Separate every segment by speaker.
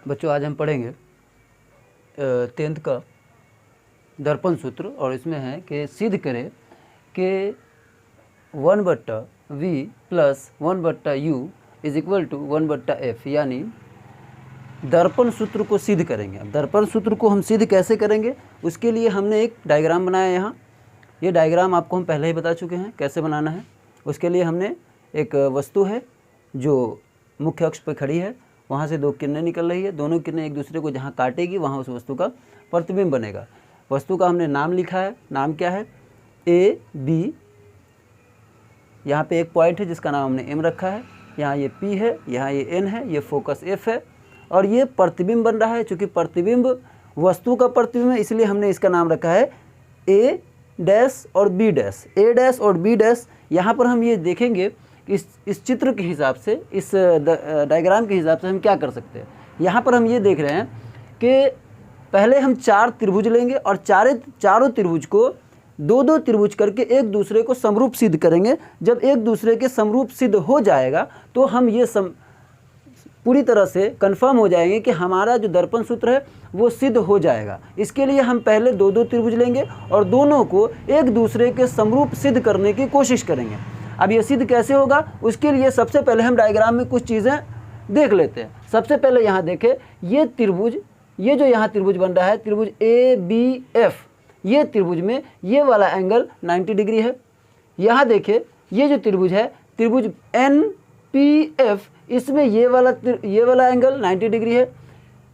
Speaker 1: बच्चों आज हम पढ़ेंगे 10th का दर्पण सूत्र, और इसमें है कि सिद्ध करें कि 1/v plus 1/u is equal to 1/f, यानी दर्पण सूत्र को सिद्ध करेंगे। अब दर्पण सूत्र को हम सिद्ध कैसे करेंगे, उसके लिए हमने एक डायग्राम बनाया यहाँ। ये डायग्राम आपको हम पहले ही बता चुके हैं कैसे बनाना है। उसके लिए हमने एक वस्तु है जो मुख्य अक्ष पर खड़ी है, वहाँ से दो किरणें निकल रही है, दोनों किरणें एक दूसरे को जहाँ काटेगी वहाँ उस वस्तु का प्रतिबिंब बनेगा। वस्तु का हमने नाम लिखा है, नाम क्या है ए बी। यहाँ पे एक पॉइंट है जिसका नाम हमने एम रखा है, यहाँ ये पी है, यहाँ ये एन है, ये फोकस एफ है, और ये प्रतिबिंब बन रहा है। चूँकि प्रतिबिंब वस्तु का प्रतिबिंब है इसलिए हमने इसका नाम रखा है ए डैश और बी डैश, ए डैश और बी डैश। यहाँ पर हम ये देखेंगे इस चित्र के हिसाब से, इस डायग्राम के हिसाब से हम क्या कर सकते हैं। यहाँ पर हम ये देख रहे हैं कि पहले हम 4 त्रिभुज लेंगे और चारों त्रिभुज को दो त्रिभुज करके एक दूसरे को समरूप सिद्ध करेंगे। जब एक दूसरे के समरूप सिद्ध हो जाएगा तो हम ये पूरी तरह से कंफर्म हो जाएंगे कि हमारा जो दर्पण सूत्र है वो सिद्ध हो जाएगा। इसके लिए हम पहले दो त्रिभुज लेंगे और दोनों को एक दूसरे के समरूप सिद्ध करने की कोशिश करेंगे। अब ये सिद्ध कैसे होगा, उसके लिए सबसे पहले हम डायग्राम में कुछ चीज़ें देख लेते हैं। सबसे पहले यहाँ देखें, ये त्रिभुज, ये जो यहाँ त्रिभुज बन रहा है त्रिभुज ए बी एफ, ये त्रिभुज में ये वाला एंगल 90 डिग्री है। यहाँ देखें ये जो त्रिभुज है त्रिभुज एन पी एफ, इसमें ये वाला एंगल 90 डिग्री है।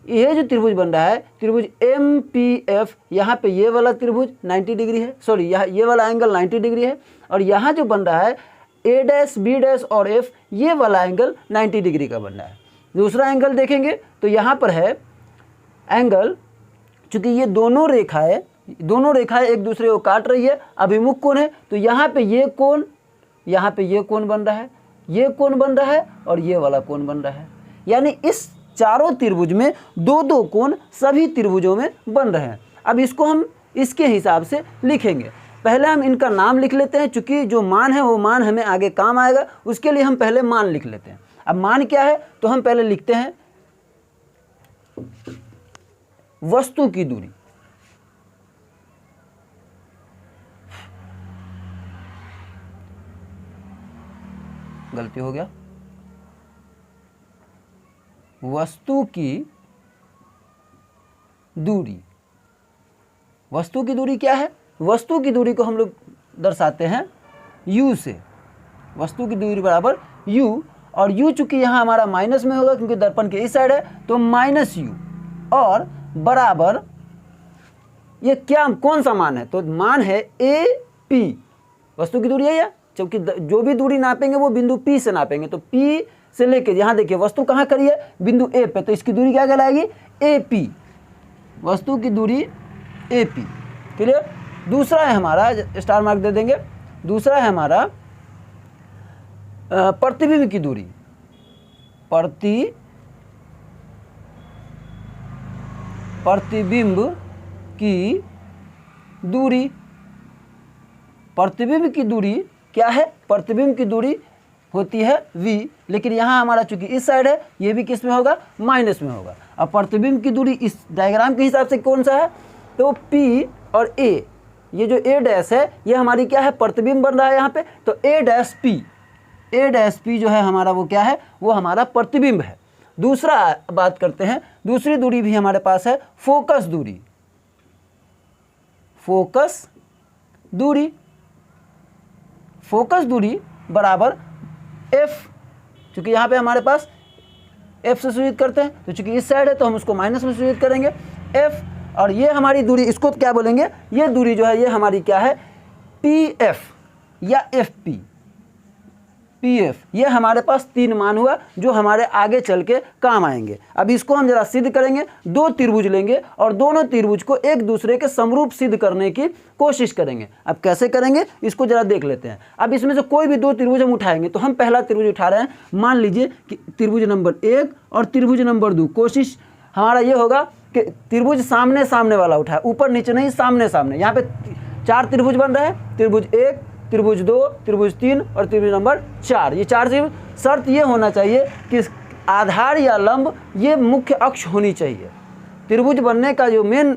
Speaker 1: ये जो त्रिभुज बन रहा है त्रिभुज एम पी एफ, यहाँ पे ये वाला त्रिभुज 90 डिग्री है, सॉरी यहाँ ये वाला एंगल 90 डिग्री है। और यहाँ जो बन रहा है ए डैश बी डैश और एफ, ये वाला एंगल 90 डिग्री का बन रहा है। दूसरा एंगल देखेंगे तो यहाँ पर है एंगल, चूँकि ये दोनों रेखाएं एक दूसरे को काट रही है, अभिमुख कोण है, तो यहाँ पे ये कोण, यहाँ पे ये कोण बन रहा है, ये कोण बन रहा है और ये वाला कोण बन रहा है। यानी इस चारों त्रिभुज में दो कोण सभी त्रिभुजों में बन रहे हैं। अब इसको हम इसके हिसाब से लिखेंगे। पहले हम इनका नाम लिख लेते हैं, चूँकि जो मान है वो मान हमें आगे काम आएगा, उसके लिए हम पहले मान लिख लेते हैं। अब मान क्या है तो हम पहले लिखते हैं वस्तु की दूरी। गलती हो गया, वस्तु की दूरी। वस्तु की दूरी क्या है, वस्तु की दूरी को हम लोग दर्शाते हैं u से। वस्तु की दूरी बराबर u, और u चूंकि यहाँ हमारा माइनस में होगा क्योंकि दर्पण के इस साइड है, तो -u, और बराबर ये क्या, कौन सा मान है, तो मान है ए पी। वस्तु की दूरी है या, क्योंकि जो भी दूरी नापेंगे वो बिंदु P से नापेंगे, तो P से लेके यहाँ देखिए वस्तु कहाँ खड़ी है, बिंदु A पे, तो इसकी दूरी क्या कहलाएगी AP। वस्तु की दूरी AP, क्लियर। दूसरा है हमारा, स्टार मार्क दे देंगे, दूसरा है हमारा प्रतिबिंब की दूरी। प्रतिबिंब की दूरी, प्रतिबिंब की दूरी क्या है, प्रतिबिंब की दूरी होती है v, लेकिन यहाँ हमारा चूंकि इस साइड है ये भी किस में होगा, माइनस में होगा। अब प्रतिबिंब की दूरी इस डायग्राम के हिसाब से कौन सा है, तो p और a, ये जो a डैश है ये हमारी क्या है, प्रतिबिंब बन रहा है यहाँ पे, तो a डैश p जो है हमारा वो क्या है, वो हमारा प्रतिबिंब है। दूसरा बात करते हैं, दूसरी दूरी भी हमारे पास है फोकस दूरी। फोकस दूरी बराबर f, चूँकि यहाँ पे हमारे पास f से सूचित करते हैं, तो चूँकि इस साइड है तो हम उसको माइनस में सूचित करेंगे f, और ये हमारी दूरी, इसको क्या बोलेंगे, ये दूरी जो है ये हमारी क्या है, pf या fp। pf, ये हमारे पास 3 मान हुआ जो हमारे आगे चल के काम आएंगे। अब इसको हम जरा सिद्ध करेंगे, 2 त्रिभुज लेंगे और दोनों त्रिभुज को एक दूसरे के समरूप सिद्ध करने की कोशिश करेंगे। अब कैसे करेंगे इसको जरा देख लेते हैं। अब इसमें से कोई भी 2 त्रिभुज हम उठाएंगे, तो हम पहला त्रिभुज उठा रहे हैं, मान लीजिए कि त्रिभुज नंबर 1 और त्रिभुज नंबर 2। कोशिश हमारा ये होगा कि त्रिभुज सामने सामने वाला उठाए, ऊपर नीचे नहीं, सामने सामने। यहाँ पे 4 त्रिभुज बन रहे हैं, त्रिभुज 1, त्रिभुज 2, त्रिभुज 3 और त्रिभुज नंबर 4। ये 4 त्रिभुज। शर्त ये होना चाहिए कि आधार या लंब ये मुख्य अक्ष होनी चाहिए। त्रिभुज बनने का जो मेन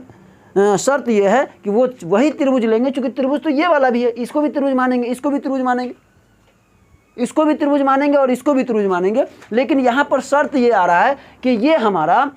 Speaker 1: शर्त ये है कि वो वही त्रिभुज लेंगे, क्योंकि त्रिभुज तो ये वाला भी है, इसको भी त्रिभुज मानेंगे, इसको भी त्रिभुज मानेंगे, इसको भी त्रिभुज मानेंगे और इसको भी त्रिभुज मानेंगे। लेकिन यहाँ पर शर्त ये आ रहा है कि ये हमारा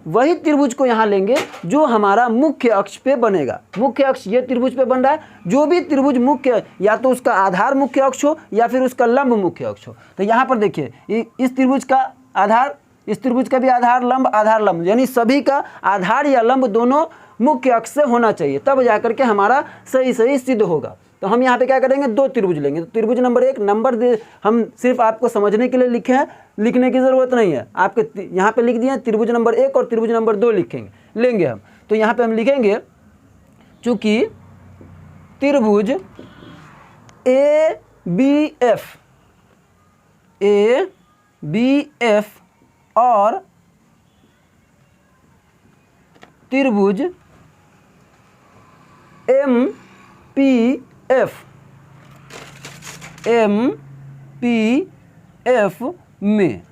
Speaker 1: वही त्रिभुज को यहाँ लेंगे जो हमारा मुख्य अक्ष पे बनेगा। मुख्य अक्ष ये त्रिभुज पे बन रहा है, जो भी त्रिभुज मुख्य, या तो उसका आधार मुख्य अक्ष हो या फिर उसका लंब मुख्य अक्ष हो। तो यहाँ पर देखिए इस त्रिभुज का आधार, इस त्रिभुज का भी आधार लंब, यानी सभी का आधार या लंब दोनों मुख्य अक्ष से होना चाहिए, तब जाकर के हमारा सही सिद्ध होगा। तो हम यहाँ पे क्या करेंगे, 2 त्रिभुज लेंगे। तो त्रिभुज नंबर 1 नंबर दे, हम सिर्फ आपको समझने के लिए लिखे हैं, लिखने की ज़रूरत नहीं है। आपके यहाँ पे लिख दिए त्रिभुज नंबर 1 और त्रिभुज नंबर 2 लेंगे हम। तो यहाँ पे हम लिखेंगे, चूँकि त्रिभुज ABF और त्रिभुज MPF में,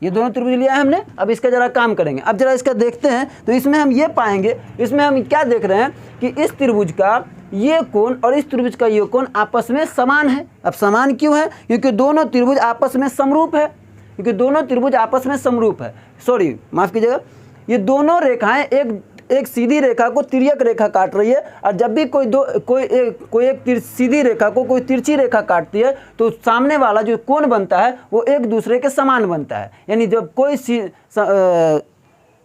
Speaker 1: ये दोनों त्रिभुज लिया है हमने। अब इसका जरा काम करेंगे। अब जरा इसका देखते हैं, तो इसमें हम ये पाएंगे, इसमें हम क्या देख रहे हैं कि इस त्रिभुज का ये कोण और इस त्रिभुज का ये कोण आपस में समान है। अब समान क्यों है, क्योंकि दोनों त्रिभुज आपस में समरूप है, सॉरी माफ़ कीजिएगा, ये दोनों रेखाएं एक सीधी रेखा को तिर्यक रेखा काट रही है, और जब भी कोई एक सीधी रेखा को कोई तिरछी रेखा काटती है तो सामने वाला जो कोण बनता है वो एक दूसरे के समान बनता है। यानी जब कोई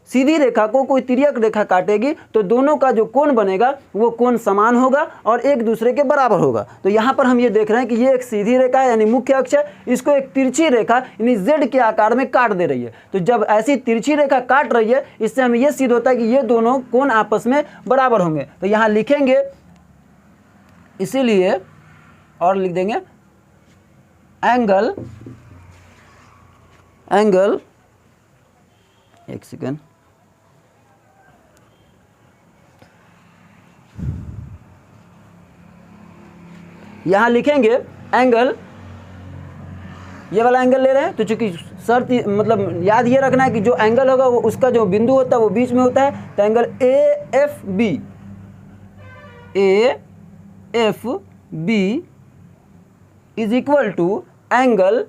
Speaker 1: सीधी रेखा को कोई तिर्यक रेखा काटेगी तो दोनों का जो कोण बनेगा वो कोण समान होगा और एक दूसरे के बराबर होगा। तो यहाँ पर हम ये देख रहे हैं कि ये एक सीधी रेखा है, यानी मुख्य अक्ष है, इसको एक तिरछी रेखा यानी Z के आकार में काट दे रही है। तो जब ऐसी तिरछी रेखा काट रही है, इससे हमें ये सिद्ध होता है कि ये दोनों कोण आपस में बराबर होंगे। तो यहाँ लिखेंगे, इसीलिए और लिख देंगे एंगल, एक सेकेंड, यहाँ लिखेंगे एंगल, ये वाला एंगल ले रहे हैं। तो चूंकि शर्त मतलब याद ये रखना है कि जो एंगल होगा वो उसका जो बिंदु होता है वो बीच में होता है। तो angle AFB is equal to angle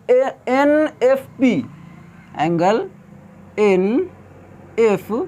Speaker 1: NFP, angle NFP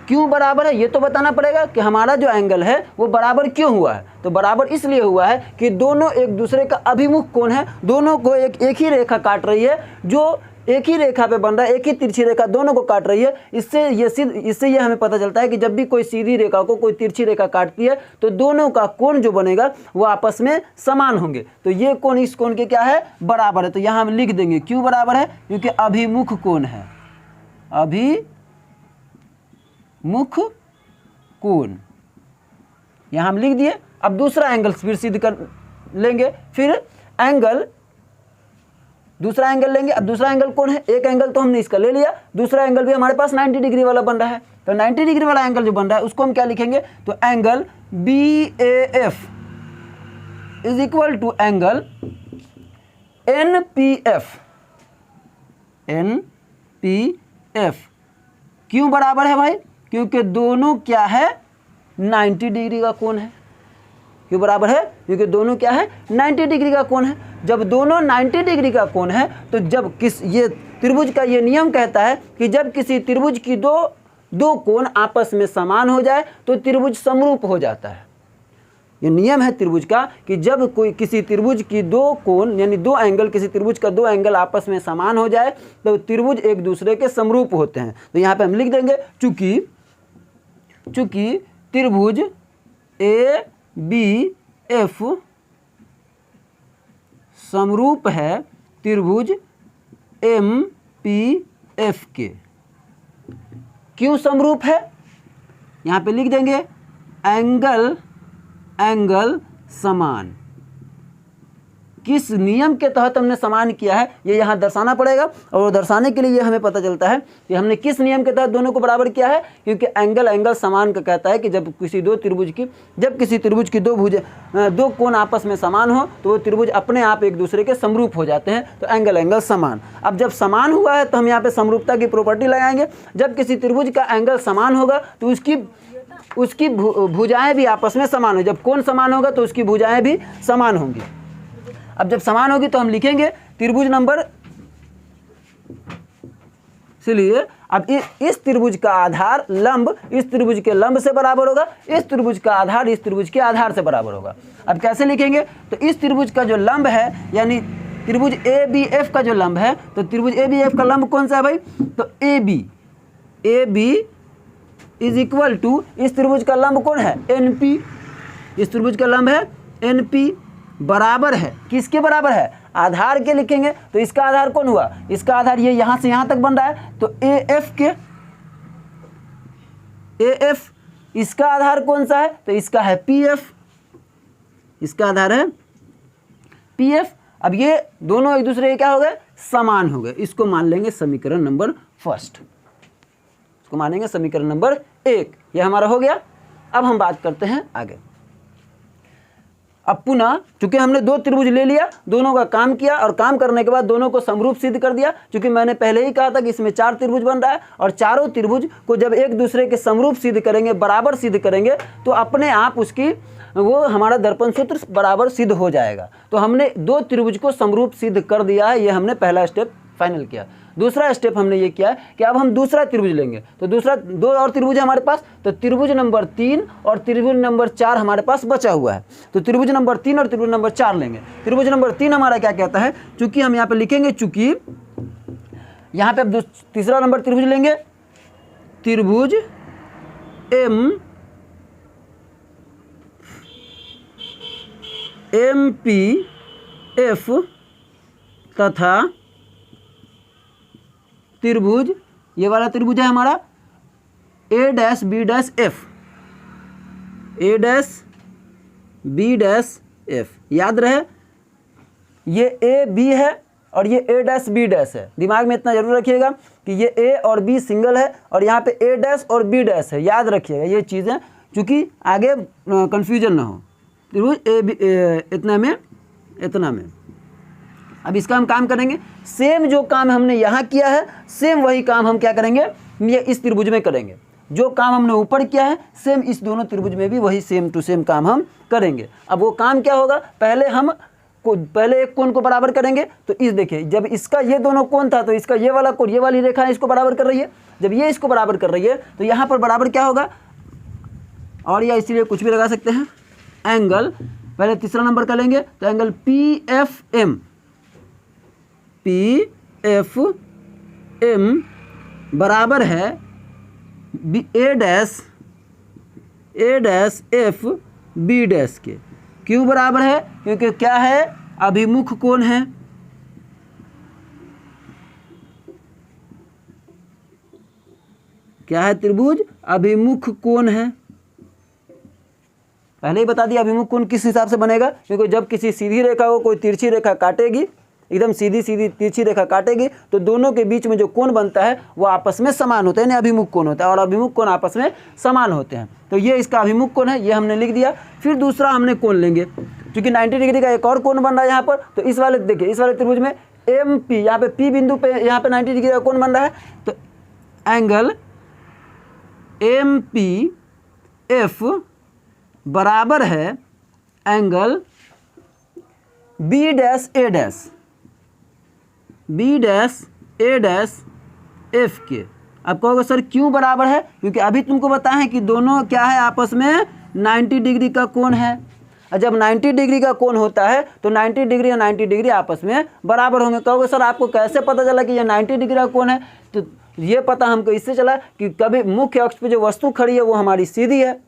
Speaker 1: क्यों बराबर है, ये तो बताना पड़ेगा कि हमारा जो एंगल है वो बराबर क्यों हुआ है। तो बराबर इसलिए हुआ है कि दोनों एक दूसरे का अभिमुख कोण है, दोनों को एक ही रेखा काट रही है, जो एक ही रेखा पे बन रहा है, एक ही तिरछी रेखा दोनों को काट रही है। इससे ये हमें पता चलता है कि जब भी कोई सीधी रेखा को कोई तिरछी रेखा काटती है तो दोनों का कोण जो बनेगा वो आपस में समान होंगे। तो ये कोण इस कोण के क्या है, बराबर है। तो यहाँ हम लिख देंगे क्यों बराबर है, क्योंकि अभिमुख कोण है, अभिमुख कोण, यहाँ हम लिख दिए। अब दूसरा एंगल फिर सिद्ध कर लेंगे, फिर एंगल, दूसरा एंगल लेंगे। अब दूसरा एंगल कौन है, एक एंगल तो हमने इसका ले लिया, दूसरा एंगल भी हमारे पास 90 डिग्री वाला बन रहा है। तो 90 डिग्री वाला एंगल जो बन रहा है उसको हम क्या लिखेंगे, तो angle BAF is equal to angle NPF। क्यों बराबर है भाई, क्योंकि दोनों क्या है, 90 डिग्री का कोण है। क्यों बराबर है, क्योंकि दोनों क्या है, 90 डिग्री का कोण है। जब दोनों 90 डिग्री का कोण है तो जब ये त्रिभुज का ये नियम कहता है कि जब किसी त्रिभुज की दो कोण आपस में समान हो जाए तो त्रिभुज समरूप हो जाता है। ये नियम है त्रिभुज का कि जब कोई किसी त्रिभुज की दो कोण यानी दो एंगल, किसी त्रिभुज का दो एंगल आपस में समान हो जाए तो त्रिभुज एक दूसरे के समरूप होते हैं। तो यहाँ पे हम लिख देंगे चूंकि त्रिभुज ABF समरूप है त्रिभुज MPF के। क्यों समरूप है, यहाँ पे लिख देंगे एंगल समान, किस नियम के तहत हमने समान किया है ये यहाँ दर्शाना पड़ेगा। और दर्शाने के लिए ये हमें पता चलता है कि हमने किस नियम के तहत दोनों को बराबर किया है, क्योंकि एंगल समान का कहता है कि जब किसी त्रिभुज की दो कोण आपस में समान हो तो वो त्रिभुज अपने आप एक दूसरे के समरूप हो जाते हैं, तो एंगल समान। अब जब समान हुआ है तो हम यहाँ पे समरूपता की प्रॉपर्टी लगाएंगे। जब किसी त्रिभुज का एंगल समान होगा तो उसकी भुजाएं भी आपस में समान हो। जब कोण समान होगा तो उसकी भुजाएं भी समान होंगी। अब जब समान होगी तो हम लिखेंगे त्रिभुज नंबर, इसलिए अब इस त्रिभुज का आधार लंब इस त्रिभुज के लंब से बराबर होगा, इस त्रिभुज का आधार इस त्रिभुज के आधार से बराबर होगा। अब कैसे लिखेंगे, तो इस त्रिभुज का जो लंब है यानी त्रिभुज ABF का जो लंब है, तो त्रिभुज ABF का लंब कौन सा है भाई, तो AB इज इक्वल टू इस त्रिभुज का लंब कौन है, NP। इस त्रिभुज का लंब है NP, बराबर है किसके बराबर है, आधार के लिखेंगे। तो इसका आधार कौन हुआ, इसका आधार ये यहां से यहां तक बन रहा है, तो AF के AF। इसका आधार कौन सा है, तो इसका है PF, इसका आधार है PF। अब ये दोनों एक दूसरे के क्या हो गए, समान हो गए। इसको मान लेंगे समीकरण नंबर फर्स्ट, इसको मानेंगे समीकरण नंबर 1। ये हमारा हो गया। अब हम बात करते हैं आगे। अब पुनः चूंकि हमने दो त्रिभुज ले लिया, दोनों का काम किया और काम करने के बाद दोनों को समरूप सिद्ध कर दिया। क्योंकि मैंने पहले ही कहा था कि इसमें 4 त्रिभुज बन रहा है और चारों त्रिभुज को जब एक दूसरे के समरूप सिद्ध करेंगे, बराबर सिद्ध करेंगे, तो अपने आप वो हमारा दर्पण सूत्र बराबर सिद्ध हो जाएगा। तो हमने 2 त्रिभुज को समरूप सिद्ध कर दिया है, ये हमने पहला स्टेप फाइनल किया। दूसरा स्टेप हमने ये किया है कि अब हम दूसरा त्रिभुज लेंगे। तो दूसरा 2 और त्रिभुज है हमारे पास, तो त्रिभुज नंबर 3 और त्रिभुज नंबर 4 हमारे पास बचा हुआ है। तो त्रिभुज नंबर 3 और त्रिभुज नंबर 4 लेंगे। त्रिभुज नंबर 3 हमारा क्या कहता है, चूंकि हम यहाँ पे लिखेंगे, चूंकि यहाँ पे अब तीसरा नंबर त्रिभुज लेंगे, त्रिभुज MPF तथा त्रिभुज, ये वाला त्रिभुज है हमारा A', B', याद रहे ये AB है और ये A', B' है। दिमाग में इतना जरूर रखिएगा कि ये A और B सिंगल है और यहाँ पे A' और B' है, याद रखिएगा ये चीज़ें, चूँकि आगे कंफ्यूजन ना हो। त्रिभुज इतना में अब इसका हम काम करेंगे। सेम जो काम हमने यहाँ किया है, सेम वही काम हम क्या करेंगे, ये इस त्रिभुज में करेंगे। जो काम हमने ऊपर किया है, सेम इस दोनों त्रिभुज में भी वही सेम टू सेम काम हम करेंगे। अब वो काम क्या होगा, पहले एक कोण को बराबर करेंगे। तो इस देखिए, जब इसका ये दोनों कोण था तो इसका ये वाला कोण, ये वाली रेखा इसको बराबर कर रही है। जब ये इसको बराबर कर रही है तो यहाँ पर बराबर क्या होगा, और या इसीलिए कुछ भी लगा सकते हैं, एंगल। पहले तीसरा नंबर का लेंगे तो एंगल PFM बराबर है A', B' के। क्यों बराबर है, क्योंकि क्या है, अभिमुख कोण है। क्या है, त्रिभुज अभिमुख कोण है। पहले ही बता दिया अभिमुख कोण किस हिसाब से बनेगा, क्योंकि जब किसी सीधी रेखा को कोई तिरछी रेखा काटेगी, एकदम सीधी तिरछी रेखा काटेगी, तो दोनों के बीच में जो कोण बनता है वो आपस में समान होते हैं, यानी अभिमुख कोण होता है, और अभिमुख कोण आपस में समान होते हैं। तो ये इसका अभिमुख कोण है, ये हमने लिख दिया। फिर दूसरा हमने कोण लेंगे, क्योंकि 90 डिग्री का एक और कोण बन रहा है यहाँ पर। तो इस वाले देखिए, इस वाले त्रिभुज में MP, यहाँ पे P बिंदु पे यहाँ पे 90 डिग्री का कोण बन रहा है। तो एंगल MPF बराबर है एंगल B', के। अब कहोगे सर क्यों बराबर है, क्योंकि अभी तुमको बताया है कि दोनों क्या है, आपस में 90 डिग्री का कोण है। और जब 90 डिग्री का कोण होता है तो 90 डिग्री और 90 डिग्री आपस में बराबर होंगे। कहोगे सर आपको कैसे पता चला कि ये 90 डिग्री का कोण है, तो ये पता हमको इससे चला कि कभी मुख्य अक्ष पे जो वस्तु खड़ी है वो हमारी सीधी है,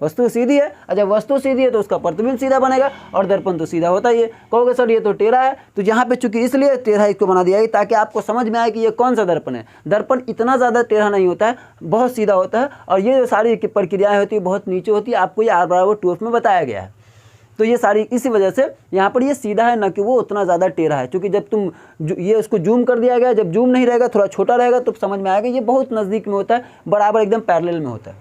Speaker 1: वस्तु सीधी है, और जब वस्तु सीधी है तो उसका प्रतिबिंब सीधा बनेगा, और दर्पण तो सीधा होता ही है। कहोगे सर ये तो टेढ़ा है, तो यहाँ पे चूंकि इसलिए टेढ़ा इसको बना दिया है ताकि आपको समझ में आए कि ये कौन सा दर्पण है। दर्पण इतना ज़्यादा टेढ़ा नहीं होता है, बहुत सीधा होता है, और ये जो सारी प्रक्रियाएँ होती है बहुत नीचे होती है। आपको ये R = 2F में बताया गया है। तो ये सारी इसी वजह से यहाँ पर ये सीधा है, ना कि वो उतना ज़्यादा टेढ़ा है। क्योंकि जब तुम ये उसको जूम कर दिया गया, जब जूम नहीं रहेगा, थोड़ा छोटा रहेगा, तो समझ में आएगा ये बहुत नज़दीक में होता है, बराबर एकदम पैरेलल में होता है।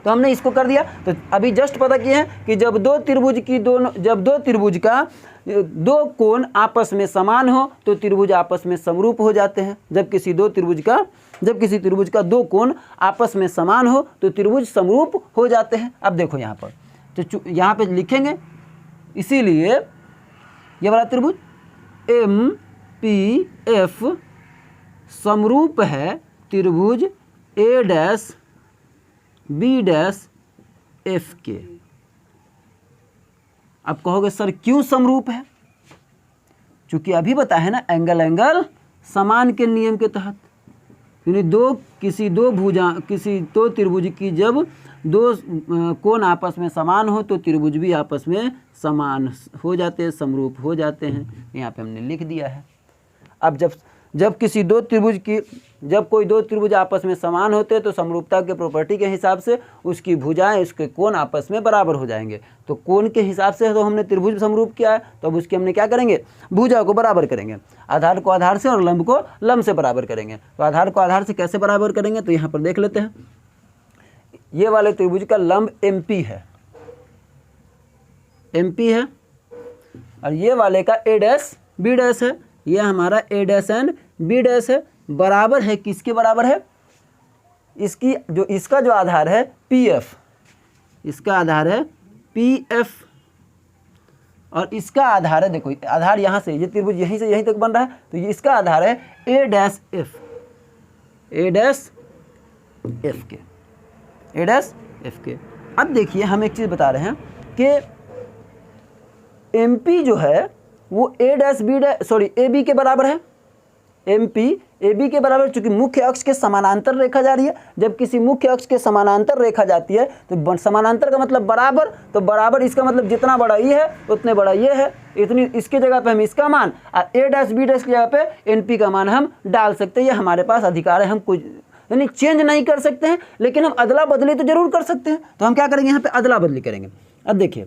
Speaker 1: तो हमने इसको कर दिया। तो अभी जस्ट पता किए हैं कि जब दो त्रिभुज का दो कोण आपस में समान हो तो त्रिभुज आपस में समरूप हो जाते हैं। जब किसी त्रिभुज का दो कोण आपस में समान हो तो त्रिभुज समरूप हो जाते हैं। अब देखो यहाँ पर, तो यहाँ पे लिखेंगे, इसीलिए ये वाला त्रिभुज MPF समरूप है त्रिभुज A'-B'-F के। अब कहोगे सर क्यों समरूप है? क्योंकि अभी बताया है ना, एंगल समान के नियम के तहत, यानी किसी दो त्रिभुज की जब दो कोण आपस में समान हो तो त्रिभुज भी आपस में समान हो जाते हैं, समरूप हो जाते हैं। यहाँ पे हमने लिख दिया है। अब जब कोई दो त्रिभुज आपस में समान होते हैं तो समरूपता के प्रॉपर्टी के हिसाब से उसकी भुजाएं, उसके कोण आपस में बराबर हो जाएंगे। तो कोण के हिसाब से तो हमने त्रिभुज समरूप किया है, तो अब उसके हमने क्या करेंगे, भुजा को बराबर करेंगे। आधार को आधार से और लंब को लंब से बराबर करेंगे। तो आधार को आधार से कैसे बराबर करेंगे, तो यहाँ पर देख लेते हैं। ये वाले त्रिभुज का लंब MP है और ये वाले का A'-B' है। ये हमारा A' एंड B' है। बराबर है, किसके बराबर है? इसका जो आधार है PF, इसका आधार है PF और इसका आधार है, देखो आधार यहाँ से, ये त्रिभुज यहीं से यहीं तक बन रहा है, तो ये इसका आधार है A'-F के। अब देखिए हम एक चीज़ बता रहे हैं कि MP जो है वो AB के बराबर है। MP AB के बराबर, चूंकि मुख्य अक्ष के समानांतर रेखा जा रही है। जब किसी मुख्य अक्ष के समानांतर रेखा जाती है तो समानांतर का मतलब बराबर, तो बराबर इसका मतलब जितना बड़ा ये है उतने बड़ा ये है, इतनी इसके जगह पे हम इसका मान और A'-B' की जगह पे NP का मान हम डाल सकते हैं। ये हमारे पास अधिकार है, हम कुछ यानी चेंज नहीं कर सकते हैं, लेकिन हम अदला बदली तो जरूर कर सकते हैं। तो हम क्या करेंगे, यहाँ पे अदला बदली करेंगे। अब देखिए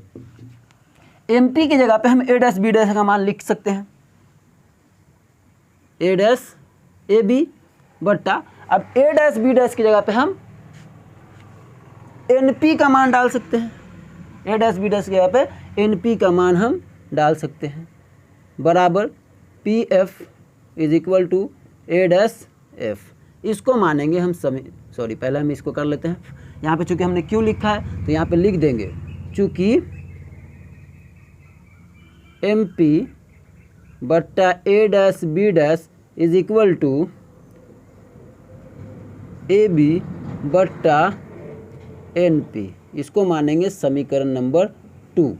Speaker 1: MP की जगह पे हम A'-B' का मान लिख सकते हैं, A'-AB बट्टा, अब A'-B' की जगह पे हम NP का मान डाल सकते हैं। A'-B' की जगह पे NP का मान हम डाल सकते हैं, बराबर PF = A'-F। इसको मानेंगे हम पहले हम इसको कर लेते हैं। यहाँ पे चूंकि हमने क्यों लिखा है तो यहाँ पे लिख देंगे, चूंकि MP बट्टा A'-B' = AB बट्टा NP। इसको मानेंगे समीकरण नंबर 2।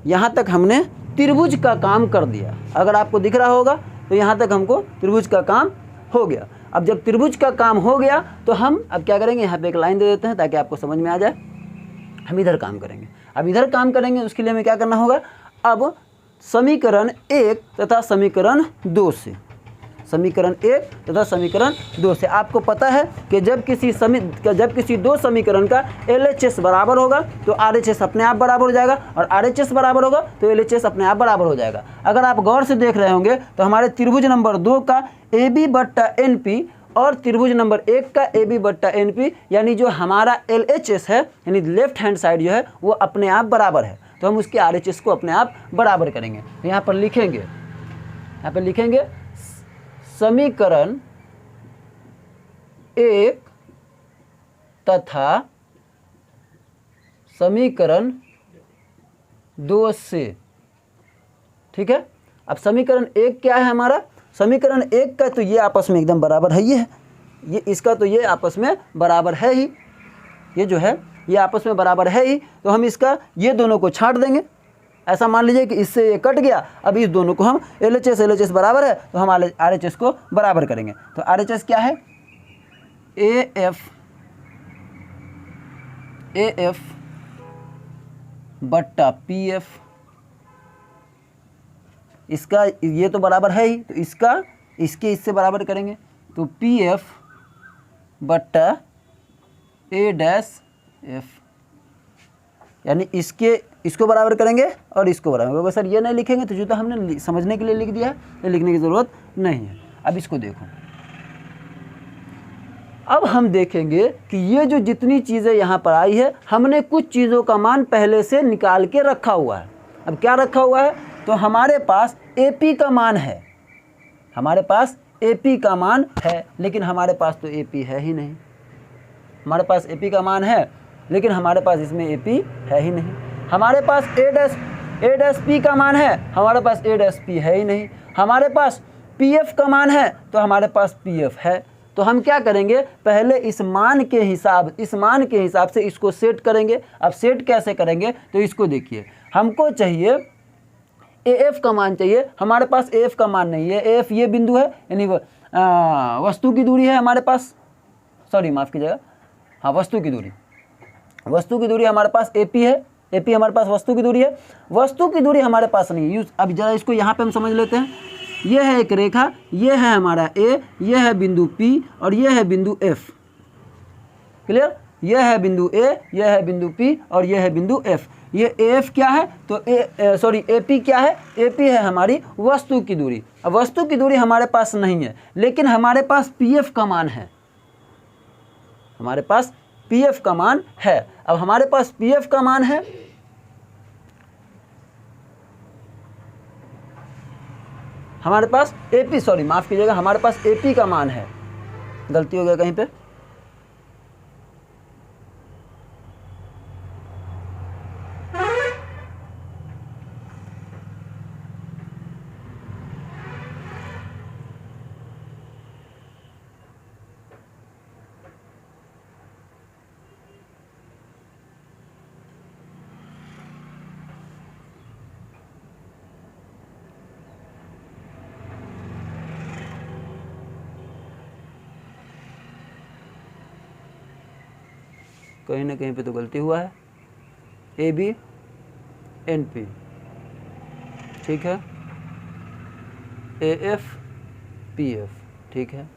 Speaker 1: यहाँ तक हमने त्रिभुज का काम कर दिया। अगर आपको दिख रहा होगा तो यहाँ तक हमको त्रिभुज का काम हो गया। अब जब त्रिभुज का काम हो गया तो हम अब क्या करेंगे, यहाँ पे एक लाइन दे देते हैं ताकि आपको समझ में आ जाए। हम इधर काम करेंगे। अब इधर काम करेंगे, उसके लिए हमें क्या करना होगा, अब समीकरण 1 तथा समीकरण 2 से, समीकरण 1 तथा समीकरण 2 से आपको पता है कि जब किसी दो समीकरण का LHS बराबर होगा तो RHS अपने आप बराबर हो जाएगा और RHS बराबर होगा तो LHS अपने आप बराबर हो जाएगा। अगर आप गौर से देख रहे होंगे तो हमारे त्रिभुज नंबर 2 का AB बट्टा NP और त्रिभुज नंबर 1 का AB बट्टा NP, यानी जो हमारा LHS है यानी लेफ्ट हैंड साइड जो है वो अपने आप बराबर है, तो हम उसके RHS को अपने आप बराबर करेंगे। तो यहाँ पर लिखेंगे समीकरण 1 तथा समीकरण 2 से, ठीक है। अब समीकरण 1 क्या है हमारा, समीकरण 1 का तो ये आपस में एकदम बराबर है, ये इसका तो ये आपस में बराबर है ही, ये जो है ये आपस में बराबर है ही, तो हम इसका ये दोनों को छांट देंगे। ऐसा मान लीजिए कि इससे ये कट गया, अब इस दोनों को हम LHS बराबर है तो हम RHS को बराबर करेंगे। तो RHS क्या है, AF बट्टा PF, इसका ये तो बराबर है ही, तो इससे बराबर करेंगे तो PF बट्टा A'-F, यानी इसको बराबर करेंगे और इसको बराबर, क्योंकि सर ये नहीं लिखेंगे तो जो तो हमने समझने के लिए लिख दिया है, ये लिखने की ज़रूरत नहीं है। अब इसको देखो, अब हम देखेंगे कि ये जो जितनी चीज़ें यहाँ पर आई है, हमने कुछ चीज़ों का मान पहले से निकाल के रखा हुआ है। अब क्या रखा हुआ है, तो हमारे पास AP का मान है, हमारे पास AP का मान है, लेकिन हमारे पास तो AP है ही नहीं। हमारे पास AP का मान है, लेकिन हमारे पास इसमें AP है ही नहीं। हमारे पास A' का मान है, हमारे पास A' है ही नहीं। हमारे पास PF का मान है, तो हमारे पास PF है। तो हम क्या करेंगे, पहले इस मान के हिसाब से इसको सेट करेंगे। अब सेट कैसे करेंगे, तो इसको देखिए, हमको चाहिए AF का मान चाहिए, हमारे पास AF का मान नहीं है। AF ये बिंदु है, यानी वस्तु की दूरी है हमारे पास, सॉरी माफ़ कीजिएगा, हाँ वस्तु की दूरी हमारे पास AP है। AP हमारे पास वस्तु की दूरी है, वस्तु की दूरी हमारे पास नहीं है। अब जरा इसको यहाँ पे हम समझ लेते हैं। ये है एक रेखा, ये है हमारा A, ये है बिंदु P और ये है बिंदु F। क्लियर, ये है बिंदु A, ये है बिंदु P और ये है बिंदु F। ये AF क्या है, तो AP क्या है, AP है हमारी वस्तु की दूरी। अब वस्तु की दूरी हमारे पास नहीं है, लेकिन हमारे पास PF का मान है, हमारे पास PF का मान है। अब हमारे पास PF का मान है, हमारे पास AP, सॉरी माफ़ कीजिएगा, हमारे पास AP का मान है, गलती हो गया कहीं पे। कहीं ना कहीं पे तो गलती हुआ है। AB NP, ठीक है, AF PF, ठीक है।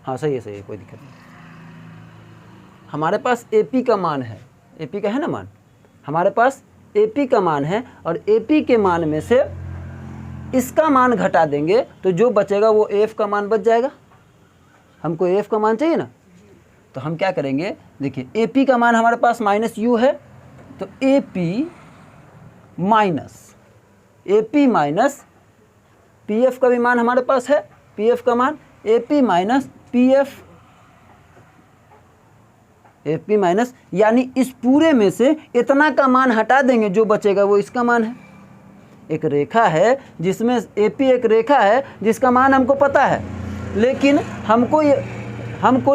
Speaker 1: हाँ सही है, कोई दिक्कत नहीं। हमारे पास AP का मान है, AP का है ना मान, हमारे पास AP का मान है और AP के मान में से इसका मान घटा देंगे तो जो बचेगा वो AF का मान बच जाएगा। हमको AF का मान चाहिए ना, तो हम क्या करेंगे, देखिए AP का मान हमारे पास -U है, तो AP माइनस PF का भी मान हमारे पास है, PF का मान AP माइनस PF, यानी इस पूरे में से इतना का मान हटा देंगे, जो बचेगा वो इसका मान है। एक रेखा है जिसमें AP एक रेखा है जिसका मान हमको पता है, लेकिन हमको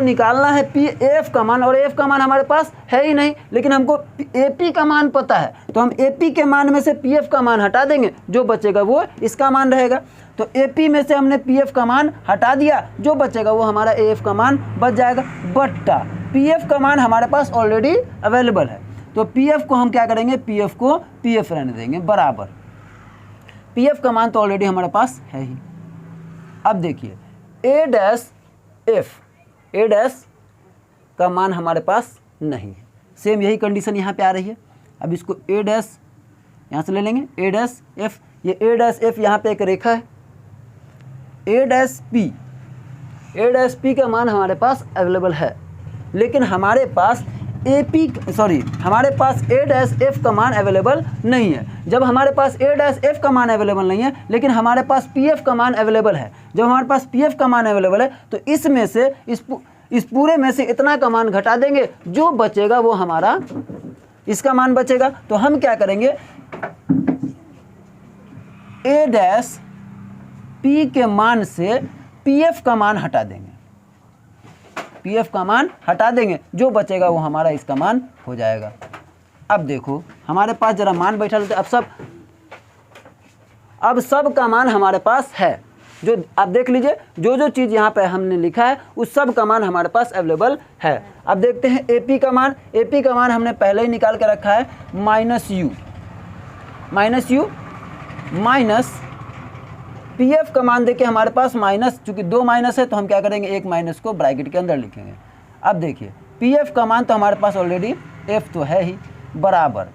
Speaker 1: निकालना है AF का मान, और AF का मान हमारे पास है ही नहीं, लेकिन हमको AP का मान पता है। तो हम AP के मान में से PF का मान हटा देंगे, जो बचेगा वो इसका मान रहेगा। तो AP में से हमने PF का मान हटा दिया, जो बचेगा वो हमारा AF का मान बच जाएगा। बट्टा PF का मान हमारे पास ऑलरेडी अवेलेबल है, तो PF को हम क्या करेंगे, PF को PF रहने देंगे बराबर। PF का मान तो ऑलरेडी हमारे पास है ही। अब देखिए A' का मान हमारे पास नहीं है, सेम यही कंडीशन यहाँ पे आ रही है। अब इसको A' यहाँ से ले लेंगे, A', ये A' यहाँ पे एक रेखा है, A' P का मान हमारे पास अवेलेबल है, लेकिन हमारे पास हमारे पास A' का मान अवेलेबल नहीं है। जब हमारे पास A' का मान अवेलेबल नहीं है, लेकिन हमारे पास PF का मान अवेलेबल है, जब हमारे पास PF का मान अवेलेबल है, तो इसमें से इस पूरे में से इतना का मान घटा देंगे, जो बचेगा वो हमारा इसका मान बचेगा। तो हम क्या करेंगे, A' P के मान से PF का मान हटा देंगे, PF का मान हटा देंगे, जो बचेगा वो हमारा इसका मान हो जाएगा। अब देखो हमारे पास जरा मान बैठा लेते, अब सब का मान हमारे पास है। जो आप देख लीजिए, जो चीज़ यहाँ पे हमने लिखा है उस सब का मान हमारे पास अवेलेबल है। अब देखते हैं AP का मान। AP का मान हमने पहले ही निकाल के रखा है, -U माइनस PF का मान देखिए हमारे पास माइनस, चूँकि 2 माइनस है तो हम क्या करेंगे, एक माइनस को ब्रैकेट के अंदर लिखेंगे। अब देखिए पी एफ का मान तो हमारे पास ऑलरेडी एफ तो है ही, बराबर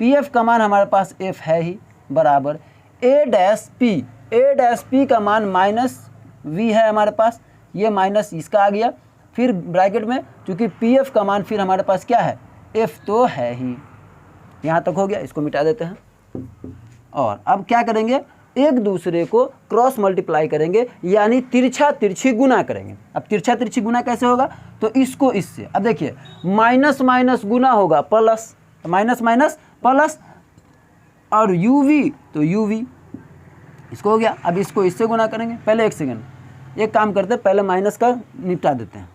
Speaker 1: पी एफ का मान हमारे पास एफ है ही, बराबर ए डैश पी का मान माइनस वी है हमारे पास, ये माइनस इसका आ गया, फिर ब्रैकेट में चूँकि पी एफ का मान फिर हमारे पास क्या है, एफ तो है ही। यहाँ तक हो गया, इसको मिटा देते हैं। और अब क्या करेंगे, एक दूसरे को क्रॉस मल्टीप्लाई करेंगे, यानी तिरछा तिरछी गुना करेंगे। अब तिरछा तिरछी गुना कैसे होगा, तो इसको इससे, अब देखिए माइनस माइनस गुना होगा प्लस, माइनस माइनस प्लस, और यूवी तो यूवी, इसको हो गया। अब इसको इससे गुना करेंगे, पहले एक सेकेंड, एक काम करते हैं, पहले माइनस का निपटा देते हैं,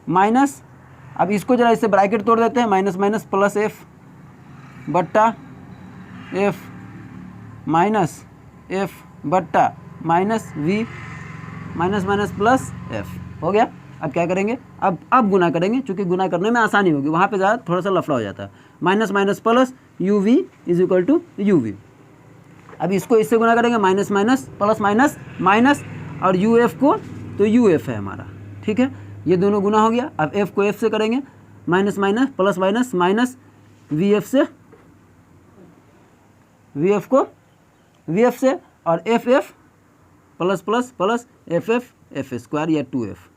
Speaker 1: माइनस, अब इसको जरा इससे ब्रैकेट तोड़ देते हैं, माइनस माइनस प्लस एफ बट्टा एफ माइनस एफ बट्टा minus V minus minus plus F, हो गया। अब क्या करेंगे, अब गुना करेंगे, क्योंकि गुना करने में आसानी होगी, वहाँ पे ज़्यादा थोड़ा सा लफड़ा हो जाता है। Minus minus plus U V is equal to U V. अब इसको इससे गुना करेंगे, minus minus plus minus minus, और यू एफ को तो यू एफ है हमारा, ठीक है, ये दोनों गुना हो गया। अब एफ को एफ से करेंगे, minus minus plus minus minus, V F से वी एफ को वी एफ से, और F F plus plus plus F F F square या 2f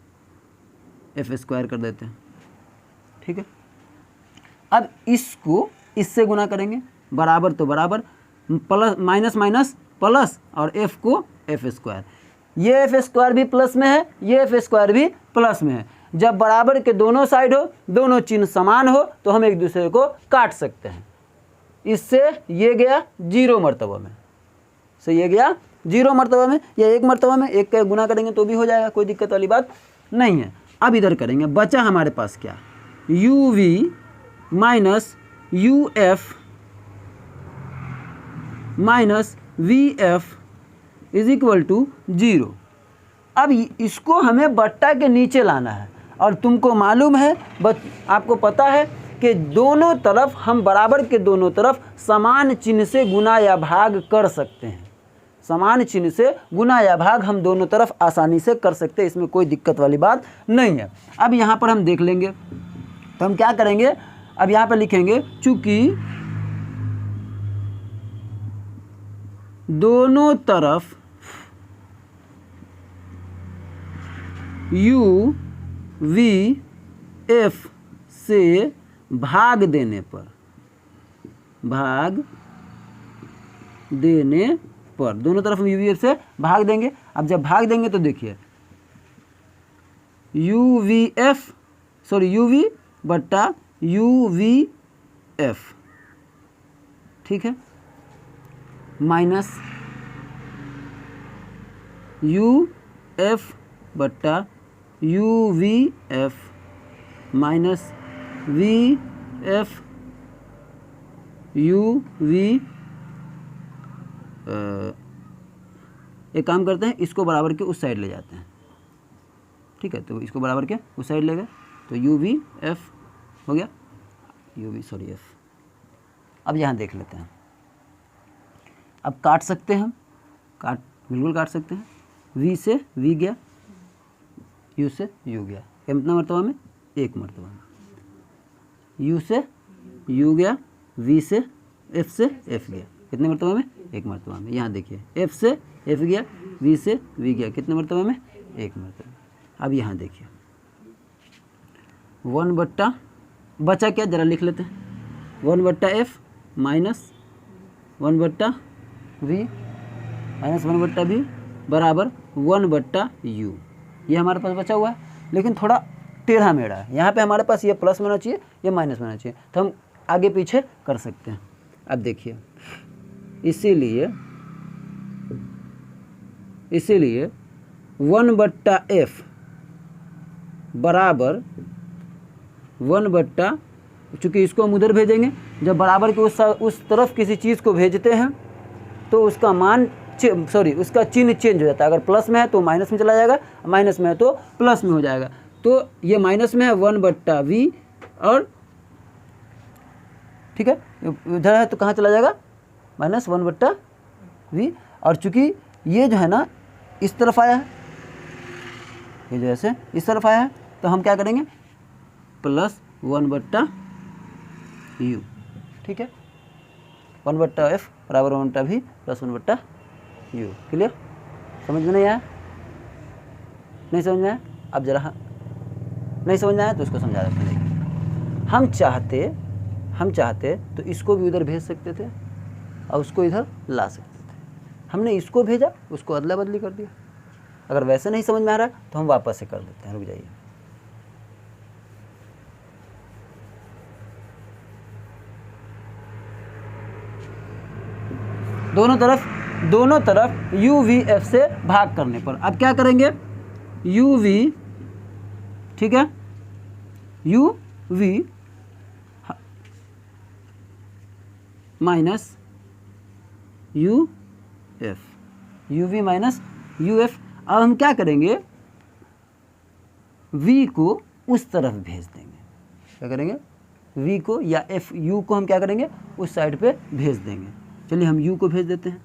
Speaker 1: स्क्वायर कर देते हैं, ठीक है। अब इसको इससे गुना करेंगे, बराबर तो बराबर, प्लस माइनस माइनस प्लस, और f को एफ स्क्वायर, ये एफ स्क्वायर भी प्लस में है, ये एफ स्क्वायर भी प्लस में है। जब बराबर के दोनों साइड हो, दोनों चिन्ह समान हो, तो हम एक दूसरे को काट सकते हैं। इससे ये गया 0 मर्तबा में, से ये गया 0 मर्तबा में, या 1 मर्तबा में, एक का गुना करेंगे तो भी हो जाएगा, कोई दिक्कत वाली बात नहीं है। अब इधर करेंगे, बचा हमारे पास क्या, U V minus U F minus V F is equal to 0। अब इसको हमें बट्टा के नीचे लाना है, और तुमको मालूम है, आपको पता है कि दोनों तरफ हम बराबर के दोनों तरफ समान चिन्ह से गुना या भाग कर सकते हैं। समान चिन्ह से गुना या भाग हम दोनों तरफ आसानी से कर सकते हैं, इसमें कोई दिक्कत वाली बात नहीं है। अब यहाँ पर हम देख लेंगे, तो हम क्या करेंगे, अब यहाँ पर लिखेंगे, चूँकि दोनों तरफ यू वी एफ से भाग देने पर दोनों तरफ यू वी एफ से भाग देंगे। अब जब भाग देंगे तो देखिए यू वी बट्टा यू वी एफ, ठीक है, माइनस यू एफ बट्टा U V F minus V F U V. एक काम करते हैं, इसको बराबर के उस साइड ले जाते हैं, ठीक है, तो इसको बराबर के उस साइड ले गए, तो यू वी एफ हो गया, एफ। अब यहाँ देख लेते हैं, अब काट सकते हैं हम, बिल्कुल काट सकते हैं। वी से वी गया, यू से यू गया, कितना मरतबा में, 1 मरतबा में। यू से यू गया, वी से एफ गया, कितने मरतबा में, 1 मरतबा में। यहाँ देखिए, एफ से एफ गया, वी से वी गया, कितने मरतबा में, 1 मरतबा। अब यहाँ देखिए 1 बट्टा, बचा क्या, जरा लिख लेते हैं, 1 बट्टा एफ माइनस 1 बट्टा वी माइनस 1 बट्टा वी बराबर 1 बट्टा यू। ये हमारे पास बचा हुआ है, लेकिन थोड़ा टेढ़ा मेढ़ा है। यहाँ पे हमारे पास ये प्लस में होना चाहिए, ये माइनस में होना चाहिए, तो हम आगे पीछे कर सकते हैं। अब देखिए, इसीलिए 1 बट्टा एफ बराबर 1 बट्टा, चूँकि इसको हम उधर भेजेंगे, जब बराबर के उस तरफ किसी चीज़ को भेजते हैं तो उसका मान उसका चिन्ह चेंज हो जाता है। अगर प्लस में है तो माइनस में चला जाएगा, माइनस में है तो प्लस में हो जाएगा। तो ये माइनस में है 1 बट्टा वी, और ठीक है, इधर है तो कहाँ चला जाएगा, माइनस 1 बट्टा वी। और चूँकि ये जो है ना इस तरफ आया है, ये जो ऐसे इस तरफ आया है, तो हम क्या करेंगे, प्लस 1/u, ठीक है। 1/f बराबर 1/v प्लस 1/u। क्लियर? समझ में नहीं आया? नहीं समझ में आया? अब जरा नहीं समझ में आया तो इसको समझा देते हैं। देखिए, हम चाहते तो इसको भी उधर भेज सकते थे और उसको इधर ला सकते थे। हमने इसको भेजा, उसको अदला बदली कर दिया। अगर वैसे नहीं समझ में आ रहा तो हम वापस से कर देते हैं। रुक जाइए, दोनों तरफ u v f से भाग करने पर अब क्या करेंगे, u v, ठीक है, u v minus u f, u v minus u f। अब हम क्या करेंगे, v को उस तरफ भेज देंगे। क्या करेंगे, v को या f, u को हम क्या करेंगे, उस साइड पे भेज देंगे। चलिए हम u को भेज देते हैं,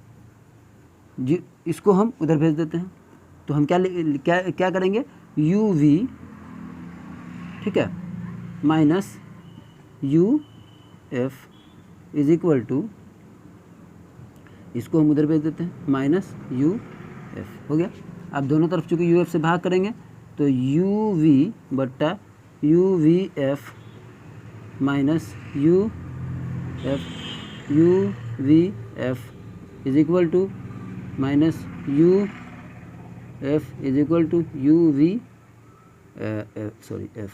Speaker 1: जी इसको हम उधर भेज देते हैं। तो हम क्या करेंगे, u v, ठीक है, minus u f is equal to, इसको हम उधर भेज देते हैं, माइनस u f। हो गया। अब दोनों तरफ चूँकि u f से भाग करेंगे तो u v बट्टा u v f minus u v f is equal to minus u f is equal to u v f।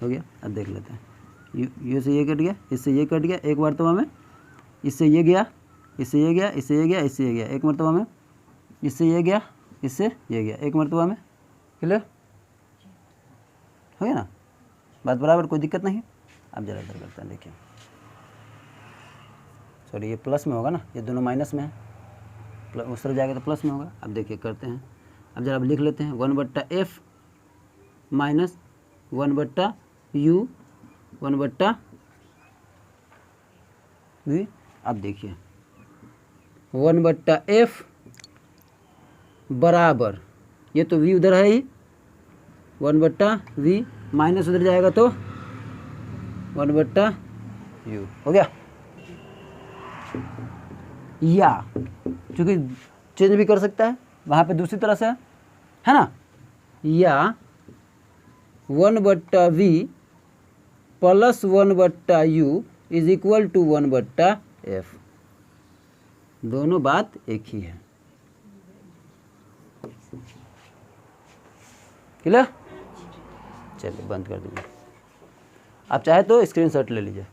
Speaker 1: हो गया। अब देख लेते हैं, u से ये कट गया, इससे ये कट गया एक मरतबा में, इससे ये गया, इससे ये गया, इससे ये गया, इससे ये गया एक मरतबा में, इससे ये गया, इससे ये गया एक मरतबा में। क्लियर हो गया ना? बात बराबर, कोई दिक्कत नहीं। अब जरा इधर करते हैं, देखिए, सॉरी ये प्लस में होगा ना, ये दोनों माइनस में है, उस तरफ जाएगा तो प्लस में होगा। अब देखिए करते हैं, अब जरा अब लिख लेते हैं 1/f माइनस 1/u 1/v। अब देखिए 1/f बराबर, ये तो v उधर है ही, 1/v माइनस उधर जाएगा तो 1/u। हो गया। या चूँकि चेंज भी कर सकता है वहाँ पे दूसरी तरह से, है ना, या 1/v plus 1/u is equal to 1/f। दोनों बात एक ही है। क्लियर? चलिए बंद कर दीजिए। आप चाहे तो स्क्रीनशॉट ले लीजिए।